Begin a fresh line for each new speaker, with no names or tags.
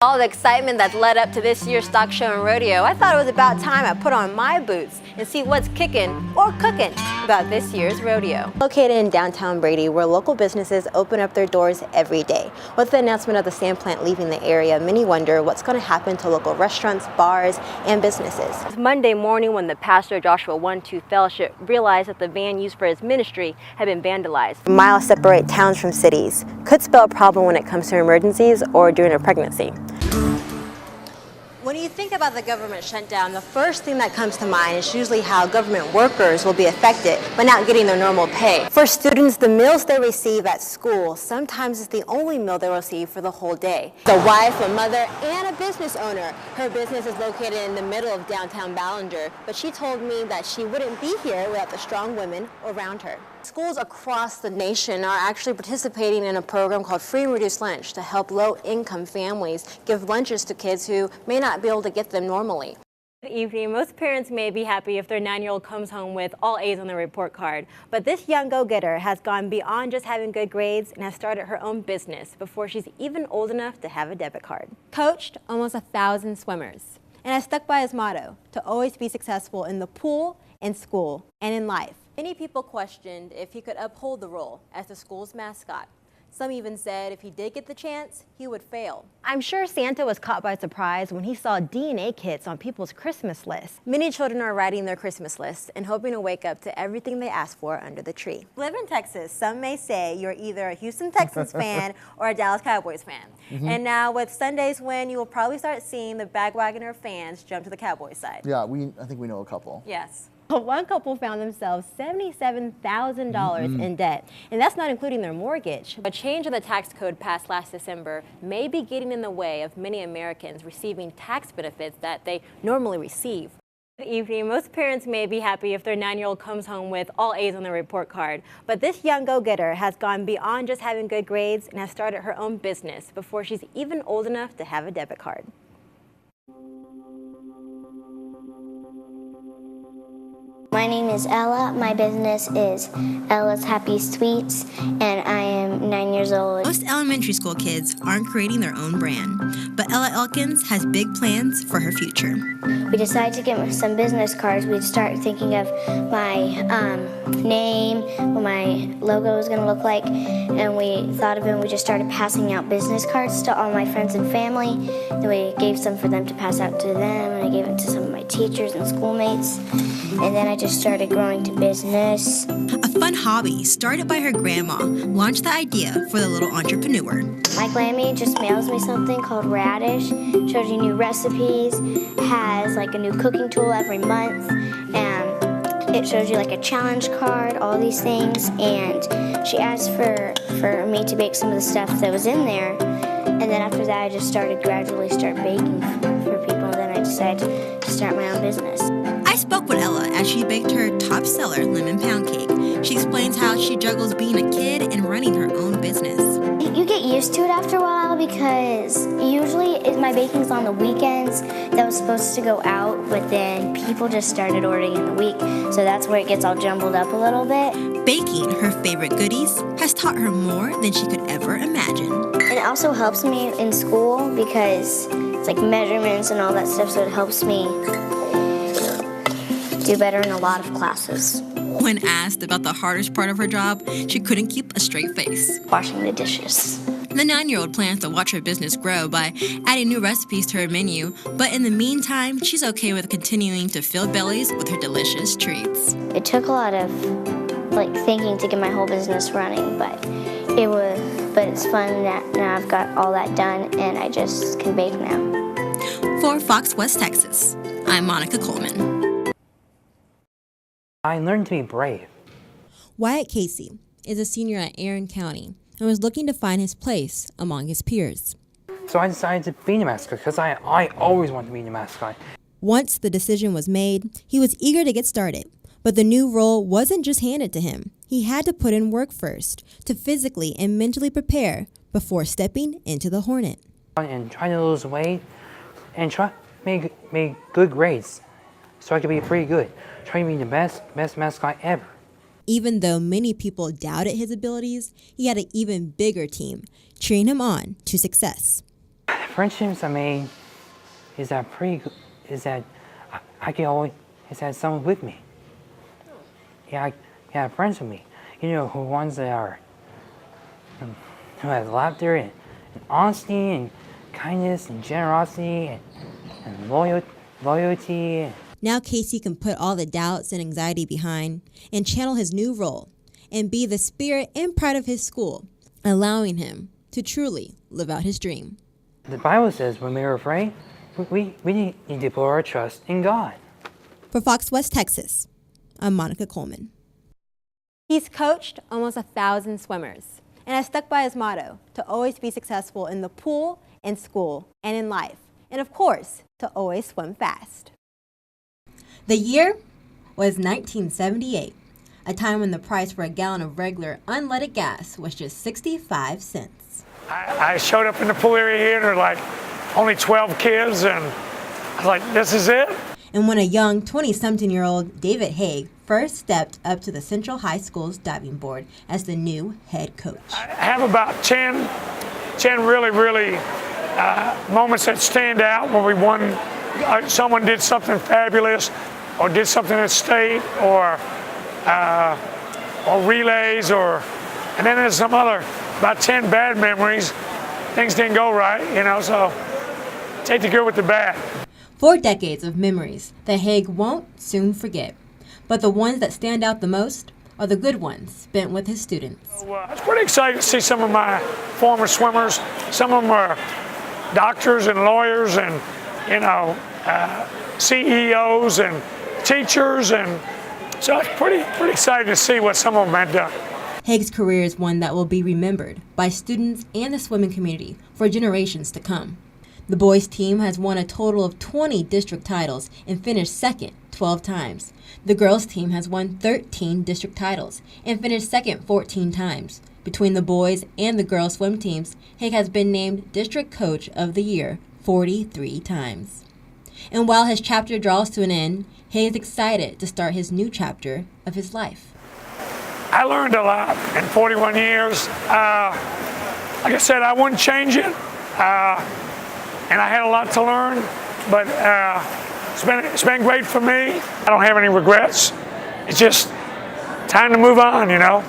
All the excitement that's led up to this year's stock show and rodeo, I thought it was about time I put on my boots and see what's kicking or cooking about this year's rodeo. Located in downtown Brady, where local businesses open up their doors every day. With the announcement of the sand plant leaving the area, many wonder what's going to happen to local restaurants, bars, and businesses. It's Monday morning when the pastor Joshua 1-2 Fellowship realized that the van used for his ministry had been vandalized. Miles separate towns from cities. Could spell a problem when it comes to emergencies or during a pregnancy. When you think about the government shutdown, the first thing that comes to mind is usually how government workers will be affected by not getting their normal pay. For students, the meals they receive at school sometimes is the only meal they receive for the whole day. The wife, a mother, and a business owner. Her business is located in the middle of downtown Ballinger, but she told me that she wouldn't be here without the strong women around her. Schools across the nation are actually participating in a program called Free and Reduced Lunch to help low-income families give lunches to kids who may not be able to get them normally. Good evening. Most parents may be happy if their 9-year-old comes home with all A's on their report card, but this young go-getter has gone beyond just having good grades and has started her own business before she's even old enough to have a debit card. Coached almost 1,000 swimmers and has stuck by his motto to always be successful in the pool, in school, and in life. Many people questioned if he could uphold the role as the school's mascot. Some even said if he did get the chance, he would fail. I'm sure Santa was caught by surprise when he saw DNA kits on people's Christmas lists. Many children are writing their Christmas lists and hoping to wake up to everything they asked for under the tree. Live in Texas, some may say you're either a Houston Texans fan or a Dallas Cowboys fan. And now with Sunday's win, you will probably start seeing the bagwagoner fans jump to the Cowboys side.
Yeah, I think we know a couple.
Yes. One couple found themselves $77,000 in debt, and that's not including their mortgage. A change in the tax code passed last December may be getting in the way of many Americans receiving tax benefits that they normally receive. Good evening. Most parents may be happy if their 9-year-old comes home with all A's on their report card, but this young go-getter has gone beyond just having good grades and has started her own business before she's even old enough to have a debit card.
My name is Ella. My business is Ella's Happy Sweets, and I am 9 years old.
Most elementary school kids aren't creating their own brand, but Ella Elkins has big plans for her future.
We decided to get some business cards. We'd start thinking of my name, what my logo was going to look like, and we thought of it and we just started passing out business cards to all my friends and family. Then we gave some for them to pass out to them, and I gave it to some of my teachers and schoolmates. And then I just started growing to business.
A fun hobby started by her grandma launched the idea for the little entrepreneur.
My Glammy just mails me something called Radish. Shows you new recipes, has like a new cooking tool every month, and it shows you like a challenge card, all these things. And she asked for me to bake some of the stuff that was in there. And then after that, I just started gradually baking for people. And then I decided to start my own business.
I spoke with Ella as she baked her top seller lemon pound cake. She explains how she juggles being a kid and running her own business.
You get used to it after a while because usually my baking's on the weekends. That was supposed to go out, but then people just started ordering in the week, so that's where it gets all jumbled up a little bit.
Baking her favorite goodies has taught her more than she could ever imagine.
And it also helps me in school because it's like measurements and all that stuff, so it helps me do better in a lot of classes.
When asked about the hardest part of her job, she couldn't keep a straight face.
Washing the dishes.
The 9-year-old plans to watch her business grow by adding new recipes to her menu, but in the meantime, she's okay with continuing to fill bellies with her delicious treats.
It took a lot of thinking to get my whole business running, but it's fun that now I've got all that done and I just can bake now.
For Fox West Texas, I'm Monica Coleman.
I learned to be brave.
Wyatt Casey is a senior at Aaron County and was looking to find his place among his peers.
So I decided to be the mascot because I always wanted to be the mascot.
Once the decision was made, he was eager to get started. But the new role wasn't just handed to him. He had to put in work first to physically and mentally prepare before stepping into the Hornet.
And try to lose weight and try to make good grades so I could be pretty good. Try to be the best mascot ever.
Even though many people doubted his abilities, he had an even bigger team cheering him on to success.
friendships I made is that I can always have someone with me. Yeah, I have friends with me. You know, ones that are who have laughter and honesty and kindness and generosity and loyalty.
Now Casey can put all the doubts and anxiety behind and channel his new role and be the spirit and pride of his school, allowing him to truly live out his dream.
The Bible says when we are afraid, we need to put our trust in God.
For Fox West Texas, I'm Monica Coleman.
He's coached almost 1,000 swimmers and has stuck by his motto to always be successful in the pool, in school, and in life. And of course, to always swim fast.
The year was 1978, a time when the price for a gallon of regular unleaded gas was just 65 cents.
I showed up in the pool area here and there were like only 12 kids, and I was like, this is it?
And when a young 20-something-year-old David Haig first stepped up to the Central High School's diving board as the new head coach.
I have about 10 really moments that stand out when we won. Someone did something fabulous or did something at state or relays, and then there's some other, about 10 bad memories. Things didn't go right, you know, so take the good with the bad.
4 decades of memories that Haig won't soon forget. But the ones that stand out the most are the good ones spent with his students.
So, I was pretty excited to see some of my former swimmers. Some of them are doctors and lawyers and, you know, CEOs and teachers, and so I was pretty excited to see what some of them had done.
Haig's career is one that will be remembered by students and the swimming community for generations to come. The boys team has won a total of 20 district titles and finished second 12 times. The girls team has won 13 district titles and finished second 14 times. Between the boys and the girls swim teams, Haig has been named District Coach of the Year 43 times. And while his chapter draws to an end, Haig is excited to start his new chapter of his life.
I learned a lot in 41 years. Like I said, I wouldn't change it. And I had a lot to learn, but it's been great for me. I don't have any regrets. It's just time to move on, you know.